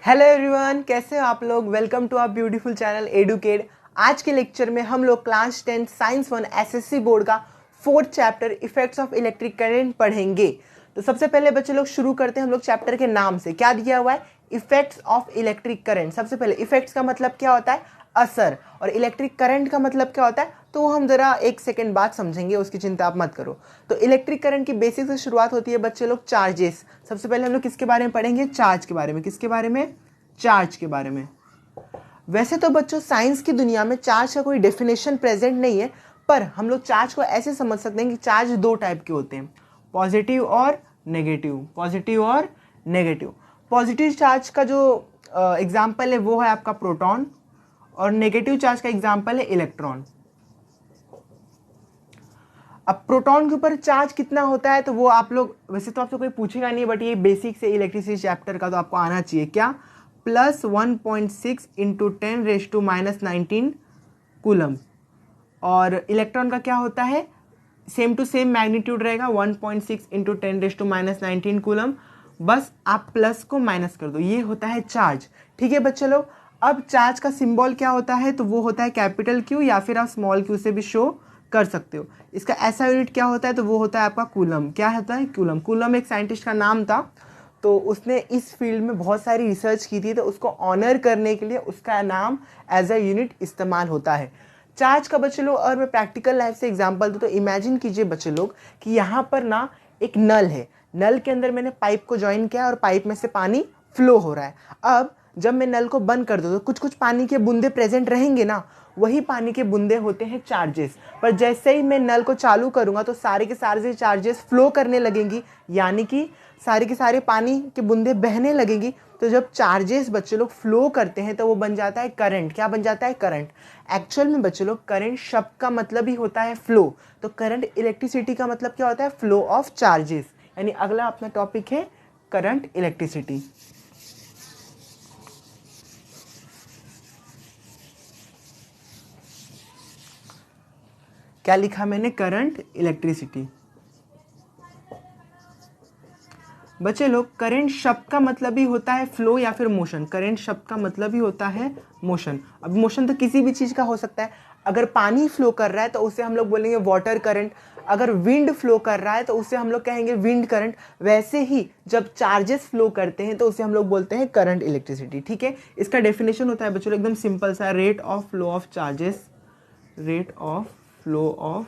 Hello everyone, कैसे हो आप लोग। Welcome to our beautiful channel Educate. आज के लेक्चर में हम लोग क्लास 10 साइंस 1 एसएससी बोर्ड का 4th chapter effects of electric current पढ़ेंगे। तो सबसे पहले बच्चे लोग शुरू करते हैं हम लोग चैप्टर के नाम से। क्या दिया हुआ है? Effects of electric current. सबसे पहले इफेक्ट्स का मतलब क्या होता है? असर। और इलेक्ट्रिक करंट का मतलब क्या होता है तो वो हम जरा एक सेकंड बाद समझेंगे, उसकी चिंता आप मत करो। तो इलेक्ट्रिक करंट की बेसिक से शुरुआत होती है बच्चे लोग चार्जेस। सबसे पहले हम लोग किसके बारे में पढ़ेंगे? चार्ज के बारे में। किसके बारे में? चार्ज के बारे में। वैसे तो बच्चों साइंस की दुनिया में चार्ज का कोई डेफिनेशन प्रेजेंट नहीं है, पर हम लोग चार्ज को ऐसे समझ सकते हैं कि चार्ज दो टाइप के होते हैं, पॉजिटिव और नेगेटिव। पॉजिटिव और नेगेटिव। पॉजिटिव चार्ज का जो एग्जाम्पल है वो है आपका प्रोटॉन, और नेगेटिव चार्ज का एग्जाम्पल है इलेक्ट्रॉन। अब प्रोटॉन के ऊपर चार्ज कितना होता है तो वो आप लोग, वैसे तो आपसे कोई पूछेगा नहीं, बट ये बेसिक से इलेक्ट्रिसिटी चैप्टर का तो आपको आना चाहिए। क्या? Plus 1.6 into 10⁻⁻19 coulomb. और इलेक्ट्रॉन का क्या होता है? सेम टू सेम मैग्नीट्यूड रहेगा, 1.6 इंटू 10⁻⁻19 कूलम। बस आप प्लस को माइनस कर दो, ये होता है चार्ज। ठीक है बच्चे लोग। अब चार्ज का सिंबल क्या होता है तो वो होता है कैपिटल क्यू, या फिर आप स्मॉल क्यू से भी शो कर सकते हो। इसका ऐसा यूनिट क्या होता है तो वो होता है आपका कूलम। क्या होता है? कूलम। कूलम एक साइंटिस्ट का नाम था, तो उसने इस फील्ड में बहुत सारी रिसर्च की थी, तो उसको ऑनर करने के लिए उसका नाम एज अ यूनिट इस्तेमाल होता है। चार्ज का बच्चे लोग, और मैं प्रैक्टिकल लाइफ से एग्जांपल दूं तो इमेजिन कीजिए बच्चे लोग कि यहाँ पर ना एक नल है। नल के अंदर मैंने पाइप को ज्वाइन किया और पाइप में से पानी फ्लो हो रहा है। अब जब मैं नल को बंद कर दूं तो कुछ कुछ पानी के बूंदे प्रेजेंट रहेंगे ना, वही पानी के बूंदे होते हैं चार्जेस। पर जैसे ही मैं नल को चालू करूंगा तो सारे के सारे चार्जेस फ्लो करने लगेंगी, यानी कि सारे के सारे पानी के बूंदे बहने लगेंगी। तो जब चार्जेस बच्चे लोग फ्लो करते हैं तो वो बन जाता है करंट। क्या बन जाता है? करंट। एक्चुअल में बच्चे लोग करंट शब्द का मतलब ही होता है फ्लो। तो करंट इलेक्ट्रिसिटी का मतलब क्या होता है? Flow of charges. यानी अगला अपना टॉपिक है करंट इलेक्ट्रिसिटी। क्या लिखा मैंने? Current electricity. बच्चे लोग करंट शब्द का मतलब ही होता है फ्लो या फिर मोशन। करंट शब्द का मतलब ही होता है मोशन। अब मोशन तो किसी भी चीज का हो सकता है। अगर पानी फ्लो कर रहा है तो उसे हम लोग बोलेंगे वाटर करंट। अगर विंड फ्लो कर रहा है तो उसे हम लोग कहेंगे विंड करंट। वैसे ही जब चार्जेस फ्लो करते हैं तो उसे हम लोग बोलते हैं करंट इलेक्ट्रिसिटी। ठीक है। इसका डेफिनेशन होता है बच्चों एकदम सिंपल सा, rate of flow of charges. Rate of flow of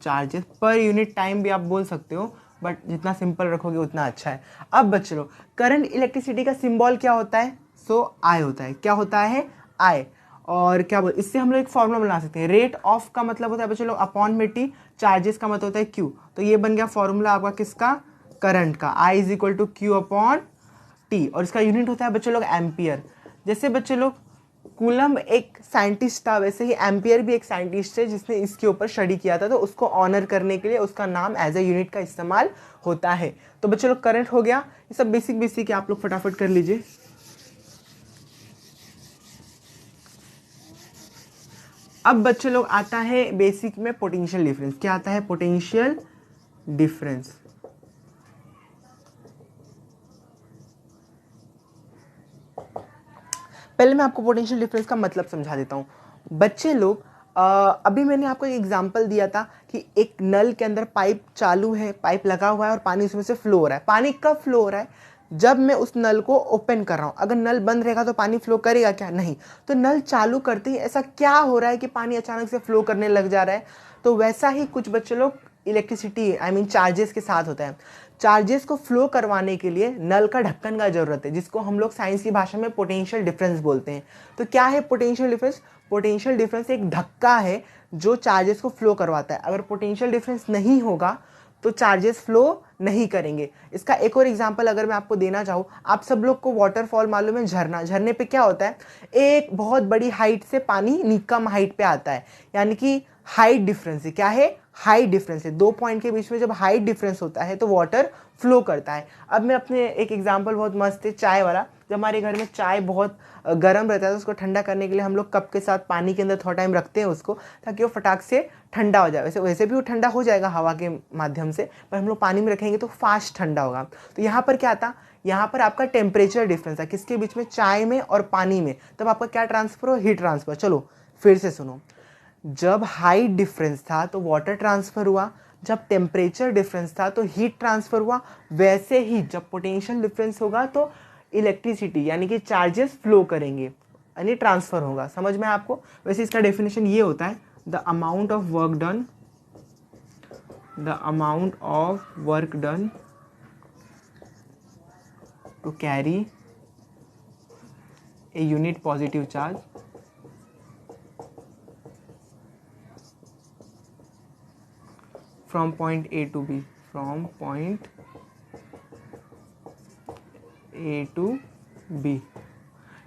charges per unit time भी आप बोल सकते हो, बट जितना सिंपल रखोगे उतना अच्छा है। अब बच्चे लोग करंट इलेक्ट्रिसिटी का सिंबल क्या होता है? सो आई होता है। क्या होता है? आई। और क्या बोल, इससे हम लोग एक फॉर्मूला बना सकते हैं। रेट ऑफ का मतलब होता है बच्चे लोग अपॉन में टी, चार्जेस का मतलब होता है क्यू। तो ये बन गया फॉर्मूला आपका किसका? करंट का। I is equal to Q upon T, और इसका यूनिट होता है बच्चे लोग एम्पियर। जैसे बच्चे लोग कूलम एक साइंटिस्ट था, वैसे ही एम्पियर भी एक साइंटिस्ट है जिसने इसके ऊपर स्टडी किया था, तो उसको ऑनर करने के लिए उसका नाम एज ए यूनिट का इस्तेमाल होता है। तो बच्चे लोग करंट हो गया। ये सब बेसिक बेसिक है, आप लोग फटाफट कर लीजिए। अब बच्चे लोग आता है बेसिक में पोटेंशियल डिफरेंस। क्या आता है? Potential difference. पहले मैं आपको पोटेंशियल डिफरेंस का मतलब समझा देता हूँ बच्चे लोग। अभी मैंने आपको एक एग्जांपल दिया था कि एक नल के अंदर पाइप चालू है, पाइप लगा हुआ है और पानी उसमें से फ्लो हो रहा है। पानी कब फ्लो हो रहा है? जब मैं उस नल को ओपन कर रहा हूँ। अगर नल बंद रहेगा तो पानी फ्लो करेगा क्या? नहीं। तो नल चालू करते ही ऐसा क्या हो रहा है कि पानी अचानक से फ्लो करने लग जा रहा है? तो वैसा ही कुछ बच्चे लोग इलेक्ट्रिसिटी आई मीन चार्जेस के साथ होता है। चार्जेस को फ्लो करवाने के लिए नल का ढक्कन का जरूरत है, जिसको हम लोग साइंस की भाषा में पोटेंशियल डिफरेंस बोलते हैं। तो क्या है पोटेंशियल डिफरेंस? पोटेंशियल डिफरेंस एक धक्का है जो चार्जेस को फ्लो करवाता है। अगर पोटेंशियल डिफरेंस नहीं होगा तो चार्जेस फ्लो नहीं करेंगे। इसका एक और एग्जांपल अगर मैं आपको देना चाहूँ, आप सब लोग को वाटरफॉल मालूम है, झरना। झरने पे क्या होता है? एक बहुत बड़ी हाइट से पानी कम हाइट पे आता है, यानी कि हाइट डिफरेंस है। क्या है? हाइट डिफरेंस है। दो पॉइंट के बीच में जब हाइट डिफरेंस होता है तो वाटर फ्लो करता है। अब मैं अपने एक एग्जांपल बहुत मस्त है चाय वाला। जब हमारे घर में चाय बहुत गर्म रहता है तो उसको ठंडा करने के लिए हम लोग कप के साथ पानी के अंदर थोड़ा टाइम रखते हैं उसको, ताकि वो फटाक से ठंडा हो जाए। वैसे भी वो ठंडा हो जाएगा हवा के माध्यम से, पर हम लोग पानी में रखेंगे तो फास्ट ठंडा होगा। तो यहाँ पर क्या आता? यहाँ पर आपका टेम्परेचर डिफरेंस है, किसके बीच में, चाय में और पानी में, तब आपका क्या ट्रांसफर हो, हीट ट्रांसफर। चलो फिर से सुनो, जब हाइट डिफरेंस था तो वाटर ट्रांसफर हुआ, जब टेम्परेचर डिफरेंस था तो हीट ट्रांसफर हुआ, वैसे ही जब पोटेंशियल डिफरेंस होगा तो इलेक्ट्रिसिटी यानी कि चार्जेस फ्लो करेंगे यानी ट्रांसफर होगा। समझ में आपको? वैसे इसका डेफिनेशन ये होता है, the amount of work done, the amount of work done to carry a unit positive charge from point A to B, from point A to B।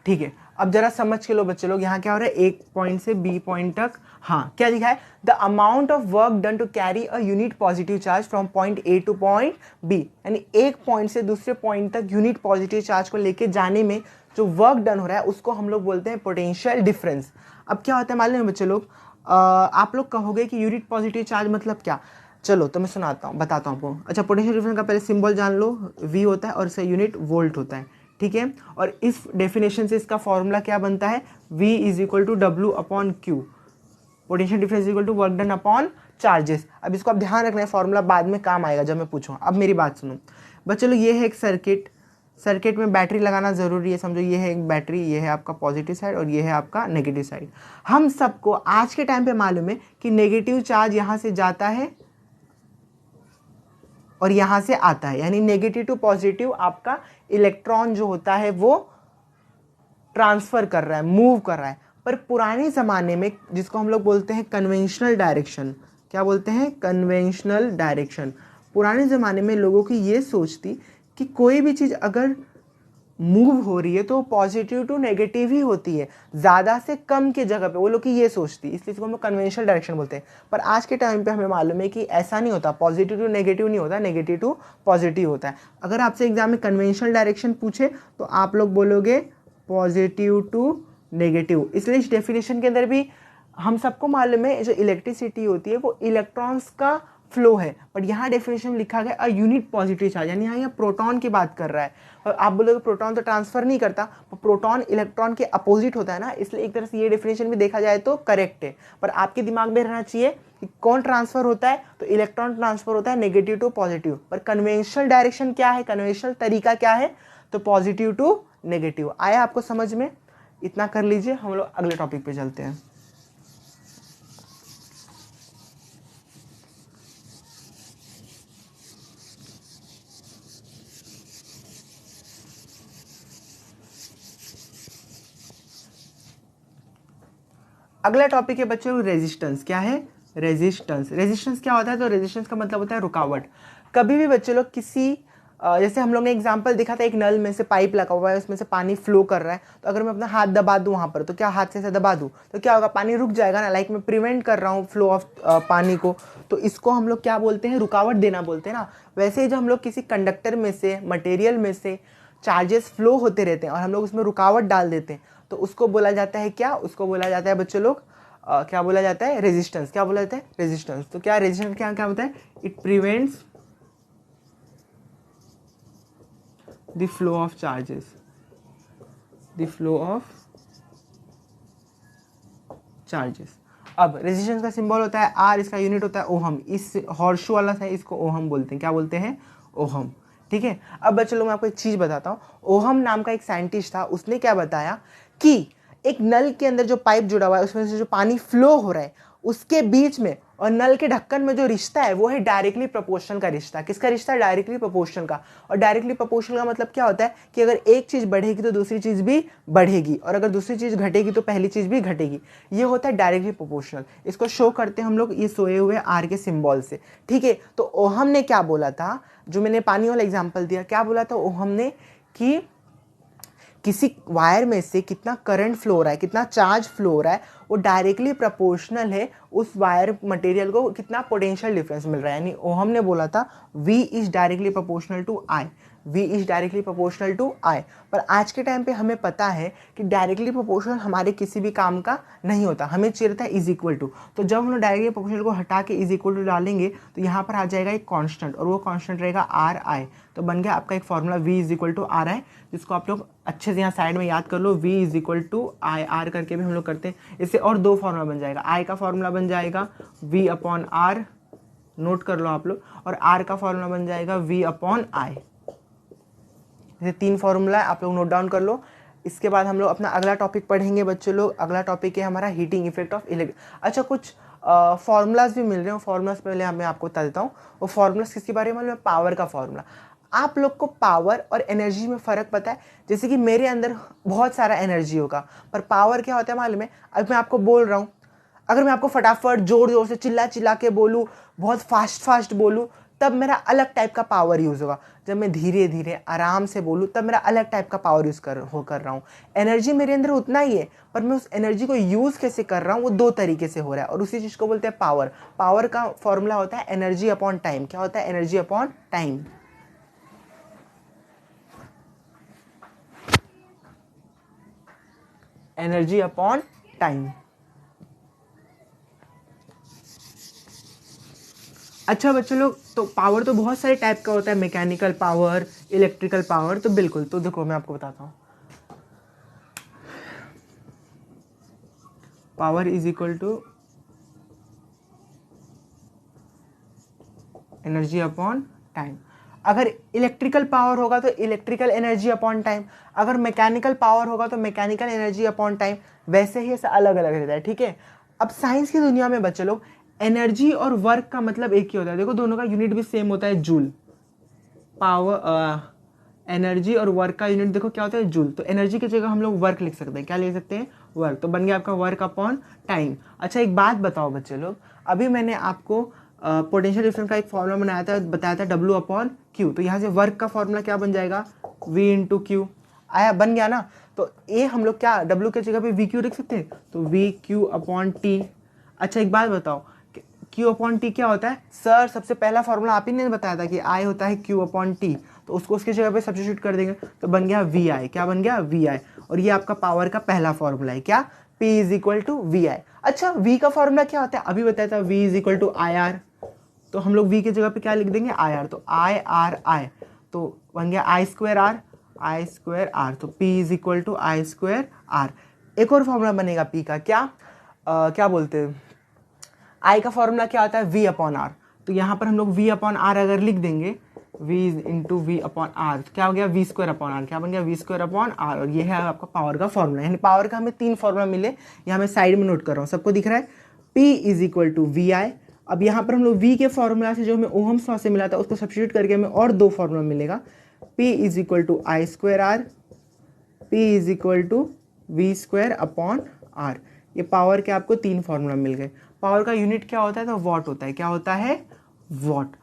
ठीक है, अब जरा समझ के लो बच्चे लोग, यहाँ क्या हो रहा है, एक पॉइंट से बी पॉइंट तक, हाँ क्या लिखा है, the amount of work done to carry a unit positive charge from point A to point B, यानी एक पॉइंट से दूसरे पॉइंट तक यूनिट पॉजिटिव चार्ज को लेके जाने में जो वर्क डन हो रहा है उसको हम लोग बोलते हैं पोटेंशियल डिफरेंस। अब क्या होता है मालूम है बच्चे लोग, आप लोग कहोगे कि यूनिट पॉजिटिव चार्ज मतलब क्या, चलो तो मैं सुनाता हूँ, बताता हूँ आपको। अच्छा, पोटेंशियल डिफरेंस का पहले सिंबल जान लो, V होता है और इसका यूनिट वोल्ट होता है, ठीक है। और इस डेफिनेशन से इसका फॉर्मूला क्या बनता है, V is equal to W upon Q, potential difference is equal to work done upon charges. अब इसको आप ध्यान रखना है, फॉर्मूला बाद में काम आएगा जब मैं पूछूँ। अब मेरी बात सुनो बच्चे लोग, ये है एक सर्किट, सर्किट में बैटरी लगाना ज़रूरी है, समझो ये है एक बैटरी, ये है आपका पॉजिटिव साइड और ये है आपका नेगेटिव साइड। हम सबको आज के टाइम पे मालूम है कि नेगेटिव चार्ज यहाँ से जाता है और यहाँ से आता है, यानी नेगेटिव टू पॉजिटिव आपका इलेक्ट्रॉन जो होता है वो ट्रांसफर कर रहा है, मूव कर रहा है। पर पुराने ज़माने में जिसको हम लोग बोलते हैं कन्वेंशनल डायरेक्शन, क्या बोलते हैं, कन्वेंशनल डायरेक्शन, पुराने ज़माने में लोगों की ये सोच थी कि कोई भी चीज़ अगर मूव हो रही है तो पॉजिटिव टू नेगेटिव ही होती है, ज़्यादा से कम के जगह पे वो लोग की ये सोचती, इसलिए इसको हम लोग कन्वेंशनल डायरेक्शन बोलते हैं। पर आज के टाइम पे हमें मालूम है कि ऐसा नहीं होता, पॉजिटिव टू नेगेटिव नहीं होता, नेगेटिव टू पॉजिटिव होता है। अगर आपसे एग्जाम में कन्वेंशनल डायरेक्शन पूछे तो आप लोग बोलोगे पॉजिटिव टू नेगेटिव। इसलिए इस डेफिनेशन के अंदर भी हम सबको मालूम है जो इलेक्ट्रिसिटी होती है वो इलेक्ट्रॉन्स का फ्लो है, बट यहाँ डेफिनेशन में लिखा गया अ यूनिट पॉजिटिव चार्ज, यानी यहाँ प्रोटॉन की बात कर रहा है। और आप बोलोगे प्रोटॉन तो ट्रांसफर नहीं करता, प्रोटॉन इलेक्ट्रॉन के अपोजिट होता है ना, इसलिए एक तरह से ये डेफिनेशन भी देखा जाए तो करेक्ट है। पर आपके दिमाग में रहना चाहिए कि कौन ट्रांसफर होता है, तो इलेक्ट्रॉन ट्रांसफर होता है नेगेटिव टू पॉजिटिव। पर कन्वेंशनल डायरेक्शन क्या है, कन्वेंशनल तरीका क्या है, तो पॉजिटिव टू नेगेटिव। आया आपको समझ में? इतना कर लीजिए, हम लोग अगले टॉपिक पे चलते हैं। अगला टॉपिक है बच्चों रेजिस्टेंस। क्या है, रेजिस्टेंस। रेजिस्टेंस क्या होता है, तो रेजिस्टेंस का मतलब होता है रुकावट। कभी भी बच्चे लोग किसी जैसे हम लोग ने एग्जांपल देखा था, एक नल में से पाइप लगा हुआ है, उसमें से पानी फ्लो कर रहा है, तो अगर मैं अपना हाथ दबा दूं वहां पर, तो क्या हाथ से ऐसे दबा दूं तो क्या होगा, पानी रुक जाएगा ना, लाइक मैं प्रिवेंट कर रहा हूँ फ्लो ऑफ पानी को, तो इसको हम लोग क्या बोलते हैं, रुकावट देना बोलते हैं ना। वैसे ही जब हम लोग किसी कंडक्टर में से, मटेरियल में से चार्जेस फ्लो होते रहते हैं और हम लोग उसमें रुकावट डाल देते हैं, तो उसको बोला जाता है क्या, उसको बोला जाता है बच्चों लोग क्या बोला जाता है, रेजिस्टेंस। क्या बोला जाता है, रेजिस्टेंस। तो क्या रेजिस्टेंस क्या क्या होता है, it prevents the flow of charges, the flow of charges. अब रेजिस्टेंस का सिंबल होता है आर, इसका यूनिट होता है ओहम। इस हॉर्शू वाला है, इसको ओहम बोलते हैं। क्या बोलते हैं, ओहम। ठीक है। अब चलो मैं आपको एक चीज बताता हूँ। ओहम नाम का एक साइंटिस्ट था, उसने क्या बताया कि एक नल के अंदर जो पाइप जुड़ा हुआ है उसमें से जो पानी फ्लो हो रहा है उसके बीच में और नल के ढक्कन में जो रिश्ता है वो है डायरेक्टली प्रोपोर्शनल का रिश्ता। किसका रिश्ता, डायरेक्टली प्रोपोर्शनल का। और डायरेक्टली प्रोपोर्शनल का मतलब क्या होता है कि अगर एक चीज बढ़ेगी तो दूसरी चीज भी बढ़ेगी, और अगर दूसरी चीज घटेगी तो पहली चीज भी घटेगी। ये होता है डायरेक्टली प्रोपोर्शनल। इसको शो करते हैं हम लोग ये सोए हुए आर के सिंबल से। ठीक है। तो ओहम ने क्या बोला था, जो मैंने पानी वाला एग्जाम्पल दिया, क्या बोला था ओहम ने कि किसी वायर में से कितना करंट फ्लो हो रहा है, कितना चार्ज फ्लो हो रहा है, वो डायरेक्टली प्रोपोर्शनल है उस वायर मटेरियल को कितना पोटेंशियल डिफरेंस मिल रहा है। यानी ओहम ने बोला था V is directly proportional to I। V is directly proportional to I। पर आज के टाइम पे हमें पता है कि डायरेक्टली प्रोपोर्शनल हमारे किसी भी काम का नहीं होता, हमें चाहिए रहता है इज इक्वल टू। तो जब हम लोग डायरेक्टली प्रोपोर्शनल को हटा के इज इक्वल टू डालेंगे तो यहाँ पर आ जाएगा एक कांस्टेंट, और वो कांस्टेंट रहेगा RI। तो बन गया आपका एक formula V is equal to RI, जिसको आप लोग अच्छे से यहाँ साइड में याद कर लो। V is equal to IR करके भी हम लोग करते हैं। इससे और दो फॉर्मूला बन जाएगा। I का फॉर्मूला बन जाएगा V अपॉन R, नोट कर लो आप लोग, और R का फॉर्मूला बन जाएगा V अपॉन I। ये तीन फॉर्मूला है, आप लोग नोट डाउन कर लो। इसके बाद हम लोग अपना अगला टॉपिक पढ़ेंगे बच्चों लोग। अगला टॉपिक है हमारा हीटिंग इफेक्ट ऑफ इलेक्ट्रिक। अच्छा, कुछ फॉर्मूलाज भी मिल रहे हैं। फॉर्मूलाज पहले मैं आपको बता देता हूँ। वो फॉर्मूलाज किसके बारे में? पावर का फॉर्मूला। आप लोग को पावर और एनर्जी में फ़र्क पता है? जैसे कि मेरे अंदर बहुत सारा एनर्जी होगा, पर पावर क्या होता है मालूम है? अब मैं आपको बोल रहा हूँ, अगर मैं आपको फटाफट ज़ोर ज़ोर से चिल्ला चिल्ला के बोलूँ, बहुत फास्ट बोलूँ, तब मेरा अलग टाइप का पावर यूज़ होगा। जब मैं धीरे धीरे आराम से बोलूँ तब मेरा अलग टाइप का पावर यूज़ कर रहा हूँ। एनर्जी मेरे अंदर उतना ही है, पर मैं उस एनर्जी को यूज़ कैसे कर रहा हूँ वो दो तरीके से हो रहा है, और उसी चीज़ को बोलते हैं पावर। पावर का फॉर्मूला होता है एनर्जी अपॉन टाइम। क्या होता है? Energy upon time. Energy upon time. अच्छा बच्चों लोग, तो पावर तो बहुत सारे टाइप का होता है, मैकेनिकल पावर, इलेक्ट्रिकल पावर। तो बिल्कुल, तो देखो मैं आपको बताता हूँ। Power is equal to energy upon time. अगर इलेक्ट्रिकल पावर होगा तो इलेक्ट्रिकल एनर्जी अपॉन टाइम, अगर मैकेनिकल पावर होगा तो मैकेनिकल एनर्जी अपॉन टाइम। वैसे ही ऐसा अलग अलग रहता है, ठीक है। अब साइंस की दुनिया में बच्चे लोग एनर्जी और वर्क का मतलब एक ही होता है। देखो दोनों का यूनिट भी सेम होता है, जूल। पावर, एनर्जी और वर्क का यूनिट देखो क्या होता है, जूल। तो एनर्जी की जगह हम लोग वर्क लिख सकते हैं। क्या लिख सकते हैं? वर्क। तो बन गया आपका वर्क अपॉन टाइम। अच्छा, एक बात बताओ बच्चे लोग, अभी मैंने आपको पोटेंशियल डिफरेंस का एक फॉर्मूला बताया था W अपॉन क्यू। तो यहाँ से वर्क का फॉर्मूला क्या बन जाएगा? V into Q. आया, बन गया ना। तो ये हम लोग क्या W की जगह पे VQ लिख सकते हैं, तो VQ अपॉन T। अच्छा, एक बात बताओ, Q अपॉन T क्या होता है? सर सबसे पहला फॉर्मूला आप ही ने बताया था कि I होता है Q अपॉन T, तो उसको उसकी जगह पे सब्स्टिट्यूट कर देंगे तो बन गया VI। क्या बन गया? VI। और ये आपका पावर का पहला फॉर्मूला है, क्या? P is equal to VI। अच्छा, V का फॉर्मूला क्या होता है? अभी बताया था, V is equal to IR। तो हम लोग V की जगह पे क्या लिख देंगे? IR। तो IRI, तो बन गया I स्क्वायर R। तो P is equal to I square R। एक और फॉर्मूला बनेगा P का, क्या बोलते हैं? I का फॉर्मूला क्या होता है? V upon R। तो यहाँ पर हम लोग V अपॉन R अगर लिख देंगे, V into V upon R, तो क्या हो गया? V square upon R। क्या बन गया? V square upon R। और ये है आपका पावर का फॉर्मूला। यानी पावर का हमें तीन फॉर्मूला मिले, यहाँ मैं साइड में नोट कर रहा हूँ, सबको दिख रहा है? P is equal to VI। अब यहाँ पर हम लोग V के फॉर्मूला से जो हमें ओहम्स लॉ से मिला था उसको सब्स्टिट्यूट करके हमें और दो फॉर्मूला मिलेगा। P is equal to I square R, P is equal to V square upon R। ये पावर के आपको तीन फॉर्मूला मिल गए। पावर का यूनिट क्या होता है? तो वॉट होता है। क्या होता है? वॉट।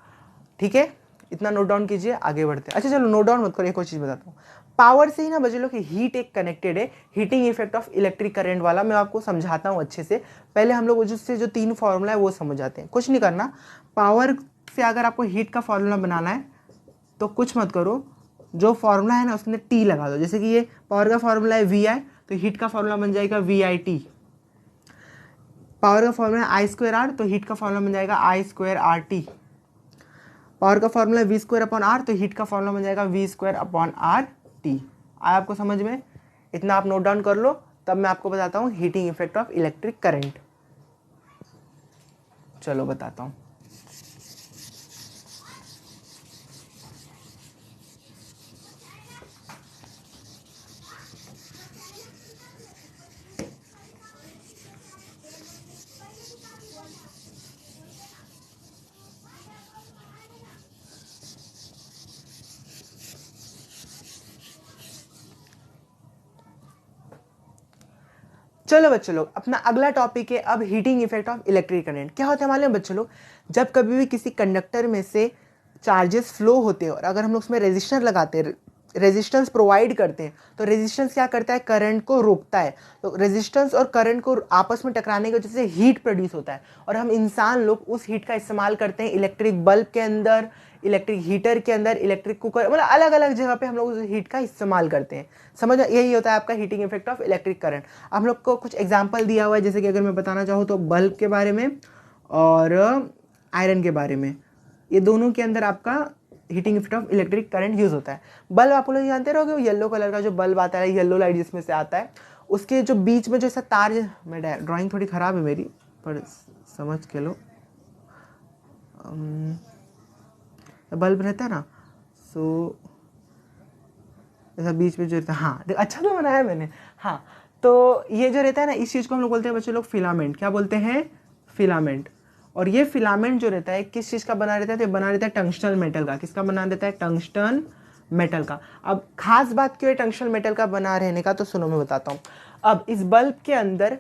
ठीक है, इतना नोट डाउन कीजिए, आगे बढ़ते हैं। अच्छा चलो, नोट डाउन मत करो, एक और चीज़ बताता हूँ। पावर से ही ना बच्चे लोग कि हीट एक कनेक्टेड है, heating effect of electric current वाला। मैं आपको समझाता हूँ अच्छे से। पहले हम लोग उससे जो तीन फॉर्मूला है वो समझ जाते हैं। कुछ नहीं करना, पावर से अगर आपको हीट का फॉर्मूला बनाना है तो कुछ मत करो, जो फॉर्मूला है ना उसके अंदर टी लगा दो। जैसे कि ये पावर का फॉर्मूला है VI, तो हीट का फॉर्मूला बन जाएगा VIT। पावर का फॉर्मूला है I स्क्वायर R, तो हीट का फॉर्मूला बन जाएगा I स्क्वायर RT। पावर का फॉर्मूला है V स्क्वायर अपॉन R, तो हीट का फॉर्मूला बन जाएगा V स्क्वायर अपॉन RT। आया आपको समझ में? इतना आप नोट डाउन कर लो, तब मैं आपको बताता हूँ heating effect of electric current. चलो बताता हूँ। चलो बच्चों लोग, अपना अगला टॉपिक है अब heating effect of electric current. क्या होता है मालूम है बच्चों लोग? जब कभी भी किसी कंडक्टर में से चार्जेस फ्लो होते हैं और अगर हम लोग उसमें रेजिस्टर लगाते हैं, रेजिस्टेंस प्रोवाइड करते हैं, तो रेजिस्टेंस क्या करता है, करंट को रोकता है। तो रेजिस्टेंस और करंट को आपस में टकराने की वजह से हीट प्रोड्यूस होता है, और हम इंसान लोग उस हीट का इस्तेमाल करते हैं इलेक्ट्रिक बल्ब के अंदर, इलेक्ट्रिक हीटर के अंदर, इलेक्ट्रिक कुकर, मतलब अलग अलग जगह पे हम लोग उस हीट का इस्तेमाल करते हैं। समझ, यही होता है आपका heating effect of electric current. हम लोग को कुछ एग्जाम्पल दिया हुआ है, जैसे कि अगर मैं बताना चाहूँ तो बल्ब के बारे में और आयरन के बारे में, ये दोनों के अंदर आपका heating effect of electric current use होता है। बल्ब आप लोग जानते रहोगे, येलो कलर का जो बल्ब आता है, येलो लाइट जिसमें से आता है, उसके जो बीच में जो ऐसा तार, मैं ड्राइंग थोड़ी ख़राब है मेरी, पर समझ के लो, बल्ब रहता है ना, सो ऐसा बीच में जो रहता है, हाँ अच्छा तो बनाया है मैंने, हाँ। तो ये जो रहता है ना, इस चीज़ को हम लोग बोलते हैं बच्चे लोग फिलामेंट। क्या बोलते हैं, फिलामेंट। और ये फिलामेंट जो रहता है किस चीज़ का बना रहता है, तो बना रहता है टंगस्टन मेटल का। किसका बना रहता है, टंगस्टन मेटल का। अब खास बात क्यों है टंगस्टन मेटल का बना रहने का, तो सुनो मैं बताता हूँ। अब इस बल्ब के अंदर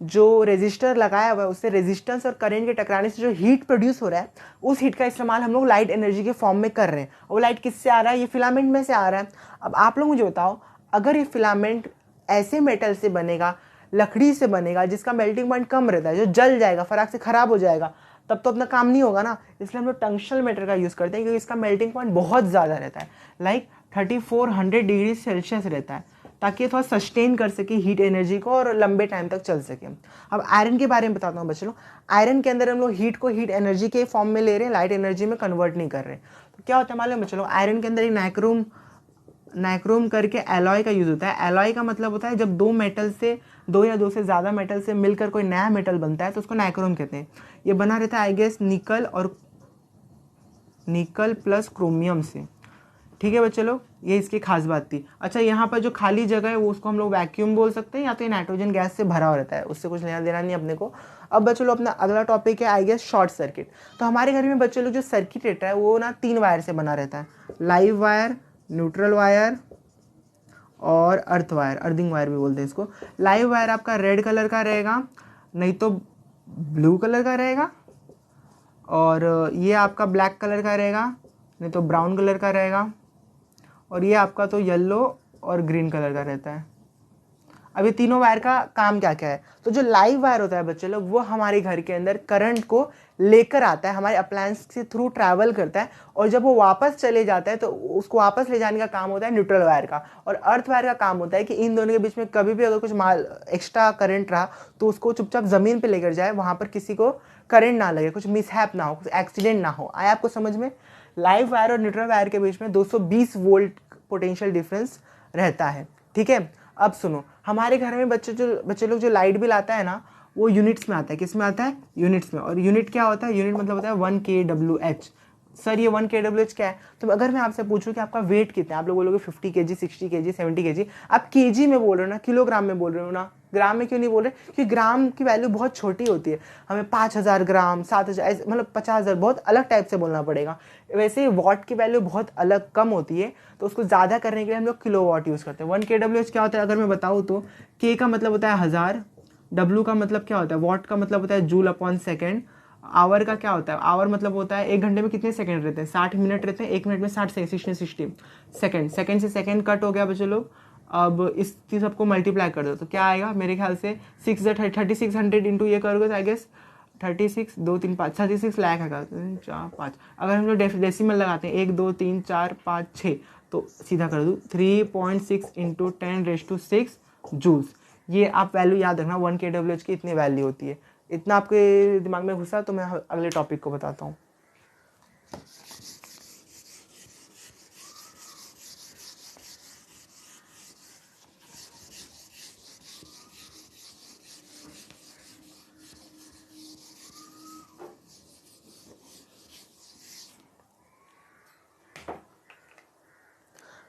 जो रेजिस्टर लगाया हुआ है, उससे रेजिस्टेंस और करंट के टकराने से जो हीट प्रोड्यूस हो रहा है, उस हीट का इस्तेमाल हम लोग लाइट एनर्जी के फॉर्म में कर रहे हैं। और वो लाइट किससे आ रहा है, ये फिलामेंट में से आ रहा है। अब आप लोग मुझे बताओ, अगर ये फिलामेंट ऐसे मेटल से बनेगा, लकड़ी से बनेगा जिसका मेल्टिंग पॉइंट कम रहता है, जो जल जाएगा, फराक से खराब हो जाएगा, तब तो अपना काम नहीं होगा ना। इसलिए हम लोग टंगस्टन मेटल का यूज़ करते हैं, क्योंकि इसका मेल्टिंग पॉइंट बहुत ज़्यादा रहता है, लाइक 3400 डिग्री सेल्सियस रहता है, ताकि ये थोड़ा सस्टेन कर सके हीट एनर्जी को और लंबे टाइम तक चल सके। अब आयरन के बारे में बताता हूँ बच्चों। आयरन के अंदर हम लोग हीट को हीट एनर्जी के फॉर्म में ले रहे हैं, लाइट एनर्जी में कन्वर्ट नहीं कर रहे। तो क्या होता है मालूम है बच्चों, आयरन के अंदर एक नाइक्रोम करके एलॉय का यूज़ होता है। एलॉय का मतलब होता है जब दो या दो से ज़्यादा मेटल से मिलकर कोई नया मेटल बनता है, तो उसको नाइक्रोम कहते हैं। ये बना रहता है I guess nickel plus chromium से। ठीक है बच्चे लोग, ये इसकी खास बात थी। अच्छा, यहाँ पर जो खाली जगह है वो उसको हम लोग वैक्यूम बोल सकते हैं, या तो ये नाइट्रोजन गैस से भरा हुआ रहता है, उससे कुछ लेना देना नहीं अपने को। अब बच्चे लोग अपना अगला टॉपिक है आई गेस शॉर्ट सर्किट। तो हमारे घर में बच्चे लोग जो सर्किट रहता है वो ना 3 वायर से बना रहता है, लाइव वायर, न्यूट्रल वायर और अर्थ वायर, अर्थिंग वायर भी बोलते हैं इसको। लाइव वायर आपका रेड कलर का रहेगा, नहीं तो ब्लू कलर का रहेगा, और ये आपका ब्लैक कलर का रहेगा, नहीं तो ब्राउन कलर का रहेगा, और ये आपका तो येलो और ग्रीन कलर का रहता है। अब ये तीनों वायर का काम क्या क्या है, तो जो लाइव वायर होता है बच्चे लोग, वो हमारे घर के अंदर करंट को लेकर आता है, हमारे अप्लायंस के थ्रू ट्रैवल करता है, और जब वो वापस चले जाता है तो उसको वापस ले जाने का काम होता है न्यूट्रल वायर का। और अर्थ वायर का काम होता है कि इन दोनों के बीच में कभी भी अगर कुछ एक्स्ट्रा करंट रहा तो उसको चुपचाप ज़मीन पर लेकर जाए, वहाँ पर किसी को करंट ना लगे, कुछ मिसहैप ना हो, कुछ एक्सीडेंट ना हो। आया आपको समझ में? लाइव वायर और न्यूट्रल वायर के बीच में 220 वोल्ट पोटेंशियल डिफरेंस रहता है। ठीक है, अब सुनो, हमारे घर में बच्चे लोग जो लाइट बिल आता है ना, वो यूनिट्स में आता है। किस में आता है? यूनिट्स में। और यूनिट क्या होता है? यूनिट मतलब होता है 1 kWh। सर ये 1 kWh क्या है? तो अगर मैं आपसे पूछूं कि आपका वेट कितना है, आप लोग बोलोगे 50 kg, 60 kg, 70 kg। आप केजी में बोल रहे हो ना, किलोग्राम में बोल रहे हो ना, ग्राम में क्यों नहीं बोल रहे? क्योंकि ग्राम की वैल्यू बहुत छोटी होती है, हमें 5000 ग्राम, 7000, मतलब 50,000, बहुत अलग टाइप से बोलना पड़ेगा। वैसे ही वॉट की वैल्यू बहुत अलग कम होती है, तो उसको ज़्यादा करने के लिए हम लोग किलो वॉट यूज़ करते हैं। 1 kWh क्या होता है अगर मैं बताऊँ तो, के का मतलब होता है 1000, डब्लू का मतलब क्या होता है, वॉट का मतलब होता है जूल अपॉन सेकेंड, आवर का क्या होता है, आवर मतलब होता है 1 घंटे में कितने सेकंड रहते हैं, 60 मिनट रहते हैं, 1 मिनट में 60 सेकंड, सेकंड से सेकंड कट हो गया बच्चे लोग। अब इस चीज़ सबको मल्टीप्लाई कर दो तो क्या आएगा, मेरे ख्याल से 3600 इंटू ये करोगे तो आई गेस 36, 2, 3, 5, 36 लाख है, 4, 5। अगर हम लोग डेसिमल लगाते हैं 1, 2, 3, 4, 5, 6, तो सीधा कर दूँ 3.6 इंटू 10⁻6 जूल्स। ये आप वैल्यू याद रखना, 1 kWh की इतनी वैल्यू होती है। इतना आपके दिमाग में घुसा तो मैं अगले टॉपिक को बताता हूँ।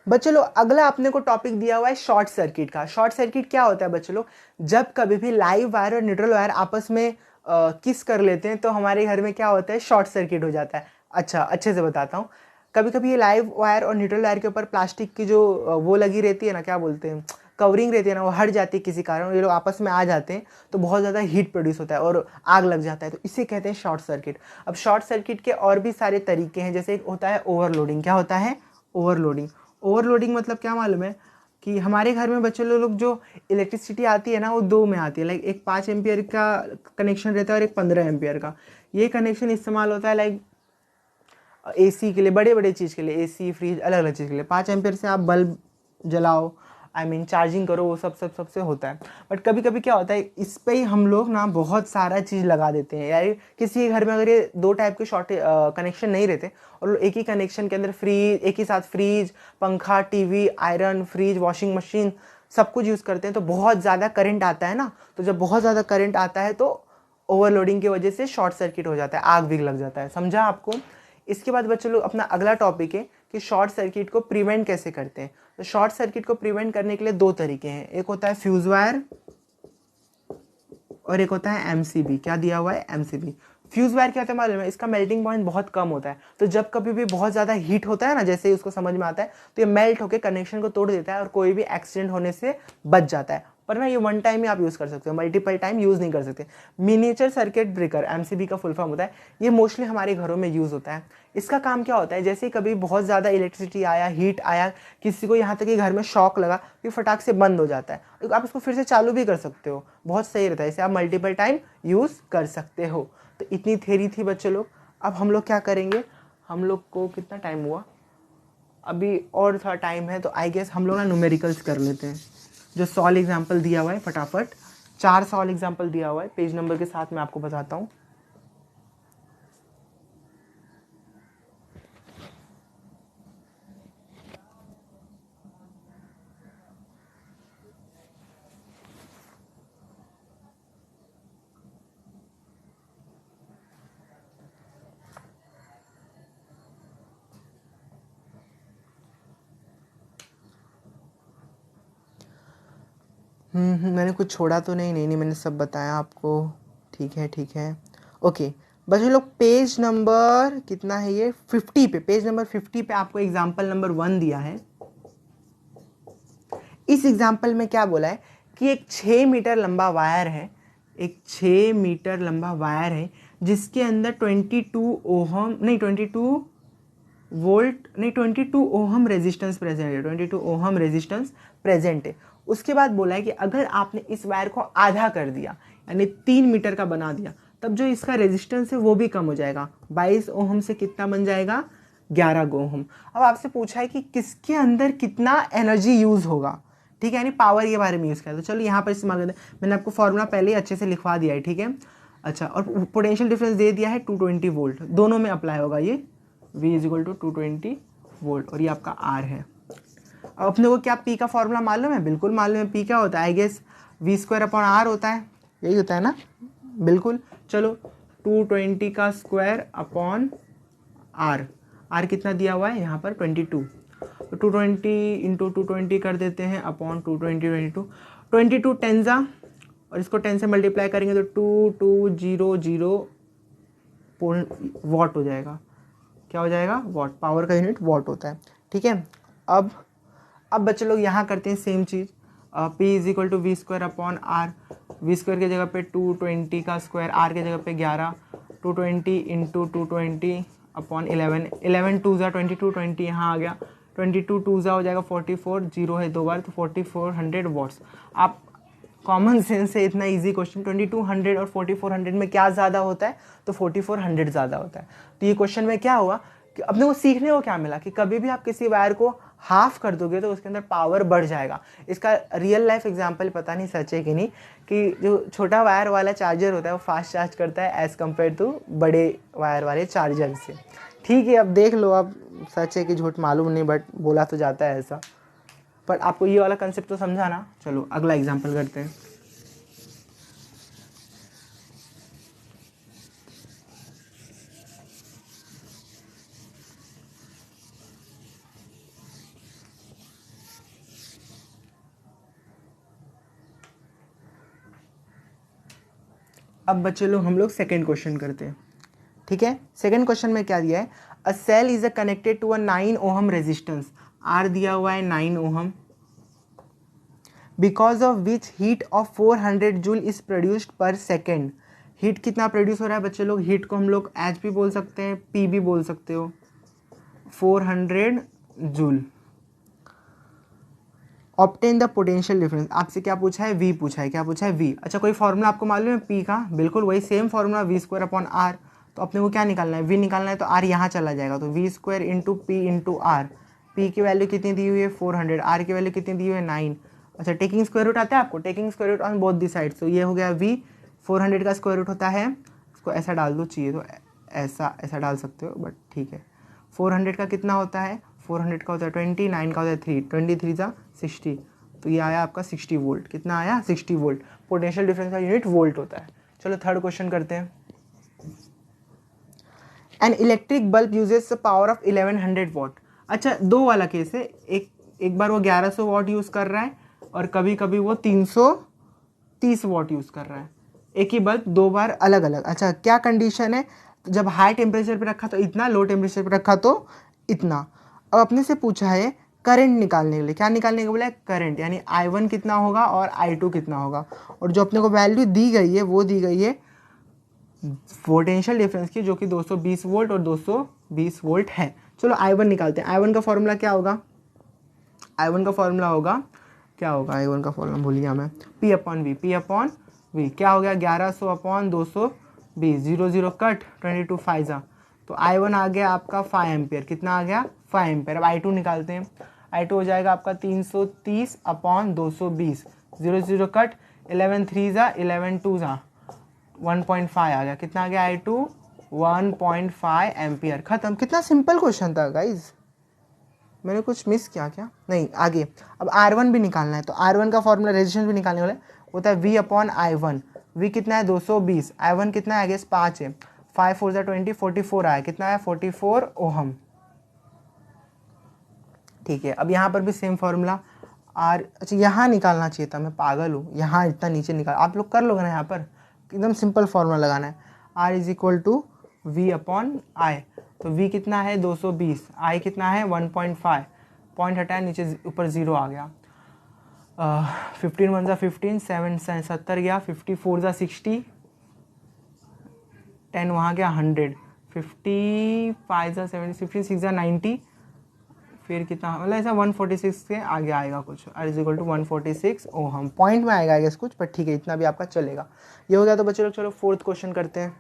बच्चे लोग अगला अपने को टॉपिक दिया हुआ है शॉर्ट सर्किट का। शॉर्ट सर्किट क्या होता है बच्चे लोग, जब कभी भी लाइव वायर और न्यूट्रल वायर आपस में किस कर लेते हैं तो हमारे घर में क्या होता है, शॉर्ट सर्किट हो जाता है। अच्छा, अच्छे से बताता हूँ। कभी कभी ये लाइव वायर और न्यूट्रल वायर के ऊपर प्लास्टिक की जो वो लगी रहती है ना, क्या बोलते हैं, कवरिंग रहती है ना, वो हट जाती है किसी कारण, ये लोग आपस में आ जाते हैं तो बहुत ज़्यादा हीट प्रोड्यूस होता है और आग लग जाता है, तो इसे कहते हैं शॉर्ट सर्किट। अब शॉर्ट सर्किट के और भी सारे तरीके हैं, जैसे एक होता है ओवरलोडिंग। क्या होता है? ओवरलोडिंग। ओवरलोडिंग मतलब क्या मालूम है कि हमारे घर में बच्चे लोग जो इलेक्ट्रिसिटी आती है ना वो दो में आती है, लाइक एक 5 एम्पियर का कनेक्शन रहता है और एक 15 एम्पियर का। ये कनेक्शन इस्तेमाल होता है लाइक एसी के लिए, बड़े बड़े चीज़ के लिए, एसी फ्रिज अलग अलग चीज़ के लिए। 5 एम्पियर से आप बल्ब जलाओ, चार्जिंग करो, वो सब से होता है। बट कभी कभी क्या होता है, इस पे ही हम लोग ना बहुत सारा चीज़ लगा देते हैं यार। किसी के घर में अगर ये दो टाइप के शॉर्ट कनेक्शन नहीं रहते और एक ही कनेक्शन के अंदर फ्रीज, एक ही साथ फ्रीज, पंखा, TV, iron, fridge, washing machine सब कुछ यूज़ करते हैं, तो बहुत ज़्यादा करंट आता है ना। तो जब बहुत ज़्यादा करंट आता है तो ओवरलोडिंग की वजह से शॉर्ट सर्किट हो जाता है, आग भी लग जाता है। समझा आपको? इसके बाद बच्चे लोग अपना अगला टॉपिक है कि शॉर्ट सर्किट को प्रिवेंट कैसे करते हैं। तो शॉर्ट सर्किट को प्रिवेंट करने के लिए दो तरीके हैं, एक होता है फ्यूज वायर और एक होता है एमसीबी। क्या दिया हुआ है? एमसीबी। फ्यूज वायर क्या होता है मालूम है? इसका मेल्टिंग पॉइंट बहुत कम होता है, तो जब कभी भी बहुत ज़्यादा हीट होता है ना, जैसे ही उसको समझ में आता है, तो ये मेल्ट होकर कनेक्शन को तोड़ देता है और कोई भी एक्सीडेंट होने से बच जाता है। पर ना ये वन टाइम ही आप यूज़ कर सकते हो, मल्टीपल टाइम यूज़ नहीं कर सकते। मिनिएचर सर्किट ब्रेकर, एमसीबी का फुल फॉर्म होता है। ये मोस्टली हमारे घरों में यूज़ होता है। इसका काम क्या होता है, जैसे ही कभी बहुत ज़्यादा इलेक्ट्रिसिटी आया, हीट आया, किसी को यहाँ तक कि घर में शॉक लगा, फिर फटाक से बंद हो जाता है। आप इसको फिर से चालू भी कर सकते हो, बहुत सही रहता है। इसे आप मल्टीपल टाइम यूज़ कर सकते हो। तो इतनी थ्योरी थी बच्चे लोग। अब हम लोग क्या करेंगे, हम लोग को कितना टाइम हुआ, अभी और थोड़ा टाइम है, तो आई गेस हम लोग ना न्यूमेरिकल्स कर लेते हैं। जो सॉल्व एग्जाम्पल दिया हुआ है फटाफट, 4 सॉल्व एग्जाम्पल दिया हुआ है, पेज नंबर के साथ मैं आपको बताता हूँ। मैंने कुछ छोड़ा तो नहीं? नहीं, मैंने सब बताया आपको। ठीक है। ओके बच्चों लोग, पेज नंबर कितना है ये? 50 पे, पेज नंबर 50 पे आपको एग्जाम्पल नंबर 1 दिया है। इस एग्जाम्पल में क्या बोला है कि एक 6 मीटर लंबा वायर है, एक 6 मीटर लंबा वायर है जिसके अंदर 22 वोल्ट नहीं 22 ओहम रेजिस्टेंस प्रेजेंट है, 22 ओहम रेजिस्टेंस प्रेजेंट है। उसके बाद बोला है कि अगर आपने इस वायर को आधा कर दिया, यानी 3 मीटर का बना दिया, तब जो इसका रेजिस्टेंस है वो भी कम हो जाएगा। 22 ओहम से कितना बन जाएगा? 11 ओहम। अब आपसे पूछा है कि किसके अंदर कितना एनर्जी यूज होगा, ठीक है, यानी पावर के बारे में यूज किया। तो चलो यहाँ पर इस्तेमाल करते हैं। मैंने आपको फॉर्मूला पहले ही अच्छे से लिखवा दिया है, ठीक है। अच्छा, और पोटेंशियल डिफरेंस दे दिया है 220 वोल्ट, दोनों में अप्लाई होगा ये। V is equal to 220 volt और ये आपका R है। अब अपने को क्या P का फॉर्मूला मालूम है? बिल्कुल मालूम है। P क्या होता है? I guess V² upon R होता है, यही होता है ना? बिल्कुल। चलो 220 का स्क्वायर अपॉन R कितना दिया हुआ है यहाँ पर? 22। तो 220 इंटू 220 कर देते हैं अपॉन 220, 22 टेंजा, और इसको 10 से मल्टीप्लाई करेंगे तो 2200 वॉट हो जाएगा। क्या हो जाएगा? वॉट। पावर का यूनिट वॉट होता है, ठीक है। अब बच्चे लोग यहाँ करते हैं सेम चीज़। P is equal to V² upon R। V² की जगह पे 220 का स्क्वायर, R की जगह पे 11, 220 इंटू 220 अपॉन 11, 11 2 ज़ा 22, 20 यहाँ आ गया, 22 2 ज़ा हो जाएगा 44, जीरो है दो बार तो 4400 वॉट्स। आप कॉमन सेंस से इतना इजी क्वेश्चन, 2200 और 4400 में क्या ज़्यादा होता है? तो 4400 ज़्यादा होता है। तो ये क्वेश्चन में क्या हुआ कि अपने को सीखने को क्या मिला कि कभी भी आप किसी वायर को हाफ कर दोगे तो उसके अंदर पावर बढ़ जाएगा। इसका रियल लाइफ एग्जांपल पता नहीं सच है कि नहीं, कि जो छोटा वायर वाला चार्जर होता है वो फास्ट चार्ज करता है एज़ कम्पेयर टू बड़े वायर वाले चार्जर से। ठीक है, अब देख लो, अब सच है कि झूठ मालूम नहीं, बट बोला तो जाता है ऐसा। पर आपको ये वाला कंसेप्ट तो समझा ना? चलो अगला एग्जाम्पल करते हैं। अब बच्चे लोग हम लोग सेकेंड क्वेश्चन करते हैं, ठीक है। सेकेंड क्वेश्चन में क्या दिया है? A cell is connected to a 9 ohm resistance, R दिया हुआ है 9 ohm, because of which heat of 400 joule is produced per second. Heat कितना प्रोड्यूस हो रहा है बच्चे लोग? हीट को हम लोग एच भी बोल सकते हैं, पी भी बोल सकते हो। 400 joule, obtain the potential difference, आपसे क्या पूछा है, वी पूछा है, क्या पूछा है, वी। अच्छा कोई फॉर्मूला आपको मालूम है पी का, बिल्कुल वही same formula V square upon R. तो अपने को क्या निकालना है, वी निकालना है, तो आर यहाँ चला जाएगा, तो V square into P into R. P की वैल्यू कितनी दी हुई है 400, आर की वैल्यू कितनी दी हुई है 9। अच्छा टेकिंग स्क्वायर रूट आता है आपको, taking square root on both the side, तो ये हो गया वी। 400 का स्क्वायर रूट होता है, इसको ऐसा डाल दो, चाहिए तो ऐसा ऐसा डाल सकते हो, बट ठीक है। 400 का कितना होता है, 400 का होता है 20, 9 का होता है 3, 23 जा 60, तो ये आया आपका 60 वोल्ट। कितना आया, 60 वोल्ट। पोटेंशियल डिफरेंस का यूनिट वोल्ट होता है। चलो थर्ड क्वेश्चन करते हैं। An electric bulb uses the power of 1100 what. अच्छा दो वाला केस है, एक बार वो 1100 वॉट यूज़ कर रहा है और कभी कभी वो 330 वॉट यूज़ कर रहा है, एक ही बल्ब दो बार अलग अलग। अच्छा क्या कंडीशन है, तो जब हाई टेम्परेचर पे रखा तो इतना, लो टेम्परेचर पे रखा तो इतना। अब अपने से पूछा है करंट निकालने के लिए, क्या निकालने को बोला है, करंट, यानी I1 कितना होगा और I2 कितना होगा। और जो अपने को वैल्यू दी गई है वो दी गई है पोटेंशियल डिफरेंस की, जो कि 220 वोल्ट और 220 वोल्ट है। चलो I1 निकालते हैं। I1 का फॉर्मूला क्या होगा, I1 का फॉर्मूला होगा, क्या होगा I1 का फॉर्मूला, भूल गया मैं, P upon V, P upon V क्या हो गया 1100 अपॉन 220, 0 0 कट, 22 फाइजा, तो I1 आ गया आपका 5 एम्पियर। कितना आ गया, 5 एम्पियर। अब I2 निकालते हैं, I2 हो जाएगा आपका 330 अपॉन 220, 0 0 कट, 11 3 जा 11 2 जा 1.5 आ गया। कितना आ गया I2, 1.5 एम्पियर। खत्म। कितना सिंपल क्वेश्चन था गाइज, मैंने कुछ मिस किया क्या, नहीं। आगे अब R1 भी निकालना है, तो R1 का फॉर्मूला रेजिस्टेंस भी निकालने वाला है, होता है V अपॉन I1। V कितना है 220, I1 कितना है, आई गेस 5 है, 5 4 जा 20, 44 आया। कितना है 44 ओहम। ठीक है, अब यहाँ पर भी सेम फॉर्मूला आर, अच्छा यहाँ निकालना चाहिए था, मैं पागल हूँ, यहाँ इतना नीचे निकाल, आप लोग कर लोगे ना, यहाँ पर एकदम सिंपल फॉर्मूला लगाना है। R is equal to V upon I, तो V कितना है 220, I कितना है 1.5, पॉइंट हटाया नीचे ऊपर 0 आ गया। 15 1 जा 15, 7 70 गया, 54 जा 60, 10 वहाँ गया 100, 55 जा 70, 56 जा 90, फिर कितना, मतलब ऐसा 146 के आगे आएगा कुछ, R is equal to 146 ohm. Point में आएगा आगे कुछ, पर ठीक है इतना भी आपका चलेगा। ये हो गया। तो बच्चे लोग चलो फोर्थ क्वेश्चन करते हैं।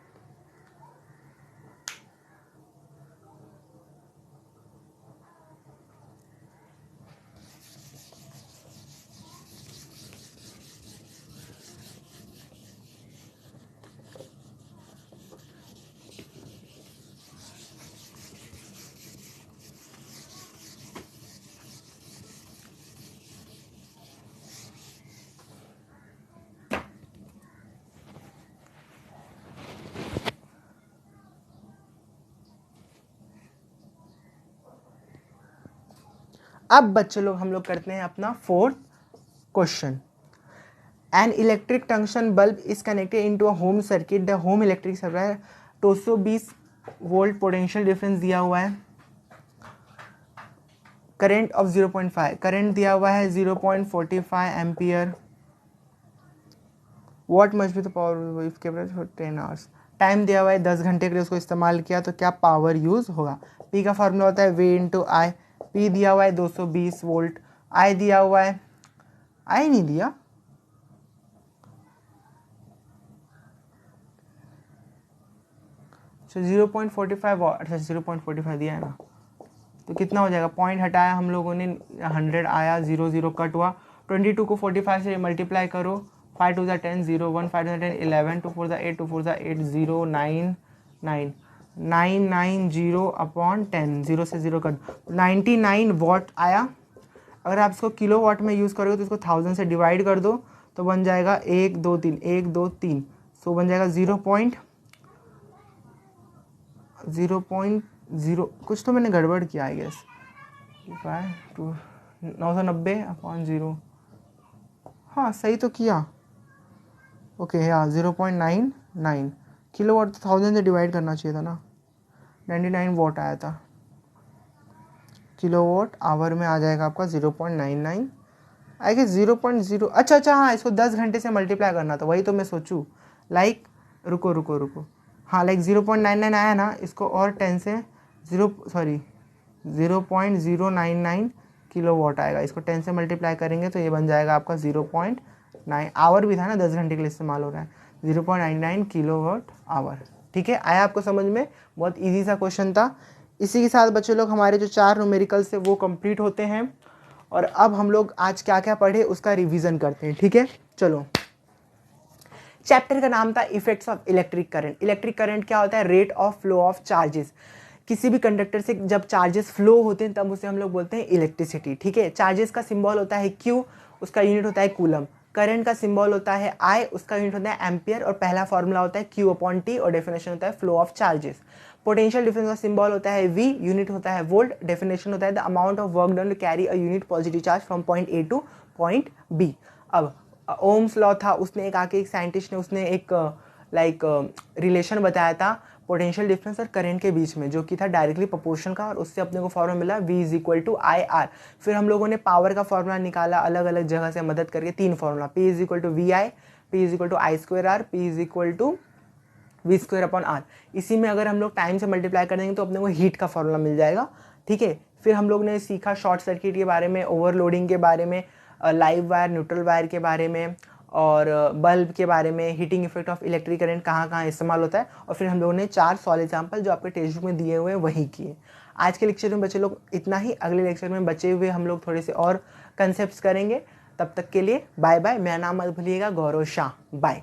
अब बच्चे लोग हम लोग करते हैं अपना fourth question. An electric tungsten bulb is connected into a home circuit, the home electric supply 220 volt, potential difference दिया हुआ है, करंट ऑफ 0.5, करंट दिया हुआ है 0.45 ampere, what must be the power if केवल फॉर 10 आवर्स, टाइम दिया हुआ है 10 घंटे के लिए उसको इस्तेमाल किया, तो क्या पावर यूज होगा। पी का फॉर्मूला होता है वी इंटू आई, पी दिया हुआ है 220 वोल्ट, आई दिया हुआ है, आई नहीं दिया, तो 0.45 वॉट, अच्छा 0.45 दिया है ना, तो कितना हो जाएगा, पॉइंट हटाया हम लोगों ने, 100 आया, 0 0 कट हुआ, 22 को 45 से मल्टीप्लाई करो, 5 2 10, 0 1, 5 2 10, 11, 2 4 8, 2 4 8, 0 9 9 990 अपॉन 10, 0 से 0 कट, 99 वॉट आया। अगर आप इसको किलो वॉट में यूज़ करोगे तो इसको 1000 से डिवाइड कर दो, तो बन जाएगा 1 2 3, 1 2 3, सो बन जाएगा 0.0 कुछ तो मैंने गड़बड़ किया आई गेस, 990 अपॉन 0, हाँ सही तो किया, ओके हाँ 0.99 किलो वाट, तो 1000 से डिवाइड करना चाहिए था ना, 99 वॉट आया था, किलो वॉट आवर में आ जाएगा आपका 0.99 आई गेस 0.0, अच्छा हाँ इसको 10 घंटे से मल्टीप्लाई करना था, वही तो मैं सोचूं, लाइक रुको हाँ लाइक 0.99 आया ना, इसको और 10 से 0.099 किलोवाट आएगा। इसको 10 से मल्टीप्लाई करेंगे तो ये बन जाएगा आपका 0.9 आवर भी था ना, 10 घंटे के लिए इस्तेमाल हो रहा है, 0.99 किलोवाट आवर। ठीक है, आया आपको समझ में? बहुत ईजी सा क्वेश्चन था। इसी के साथ बच्चे लोग हमारे जो 4 न्यूमेरिकल्स है वो कंप्लीट होते हैं। और अब हम लोग आज क्या क्या पढ़े उसका रिवीजन करते हैं। ठीक है, चलो। चैप्टर का नाम था effects of electric current. Electric current क्या होता है? Rate of flow of charges. किसी भी कंडक्टर से जब चार्जेस फ्लो होते हैं तब उसे हम लोग बोलते हैं इलेक्ट्रिसिटी। ठीक है, चार्जेस का सिंबल होता है क्यू, उसका यूनिट होता है कूलम। करंट का सिंबल होता है आई, उसका यूनिट होता है एम्पियर और पहला फॉर्मूला होता है क्यू अपॉन टी और डेफिनेशन होता है flow of charges. Potential difference का सिंबल होता है वी, यूनिट होता है वोल्ट, डेफिनेशन होता है the amount of work done to carry a unit positive charge from point A to point B. अब ओम्स लॉ था, उसने एक साइंटिस्ट ने उसने एक रिलेशन बताया था पोटेंशियल डिफरेंस और करंट के बीच में, जो कि था डायरेक्टली प्रोपोर्शन का, और उससे अपने को फॉर्मूला मिला V is equal to I R. फिर हम लोगों ने पावर का फॉर्मूला निकाला अलग अलग जगह से मदद करके, 3 formula, P is equal to V I, P is equal to I square R, P is equal to V square upon R. इसी में अगर हम लोग टाइम से मल्टीप्लाई कर देंगे तो अपने को हीट का फॉर्मूला मिल जाएगा। ठीक है, फिर हम लोग ने सीखा शॉर्ट सर्किट के बारे में, ओवरलोडिंग के बारे में, लाइव वायर न्यूट्रल वायर के बारे में, और बल्ब के बारे में, heating effect of electric current कहाँ कहाँ इस्तेमाल होता है। और फिर हम लोगों ने 4 सॉल्व एग्जाम्पल जो आपके टेक्स्ट बुक में दिए हुए हैं वही किए। आज के लेक्चर में बच्चे लोग इतना ही। अगले लेक्चर में बचे हुए हम लोग थोड़े से और कंसेप्ट करेंगे। तब तक के लिए बाय बाय। मेरा नाम मत भूलिएगा, गौरव शाह। बाय।